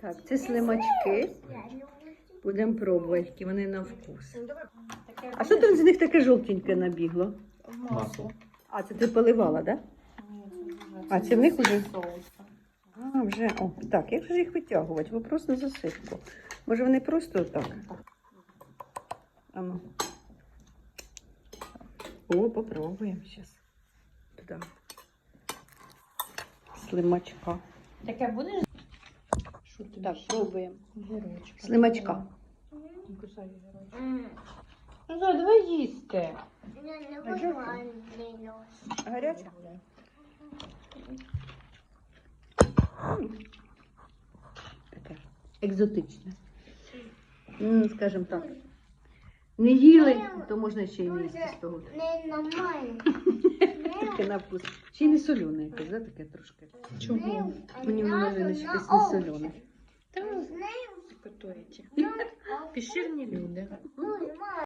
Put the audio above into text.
Так, це слимачки. Будемо пробувати, які вони на вкус. А що там з них таке жовтеньке набігло? Масло. А, це ти поливала, так? Да? А, це в них уже? А, вже. О, так, як же їх витягувати? Вопрос на засипку. Може вони просто так? Ану. О, попробуємо зараз. Туди. Слимачка. Таке будеш? Так, пробуємо. Гірочка. Слимачка. Кусай гірочка. Ну, давай їсти. Гаряча? Таке екзотичне. Скажімо так. Не їли, то можна ще й не їсти з того. Таке на вкус. Ще й не солене якесь, да, таке трошки. Чого? Мені воно якесь не солене. Та, котуєте. Піширні люди.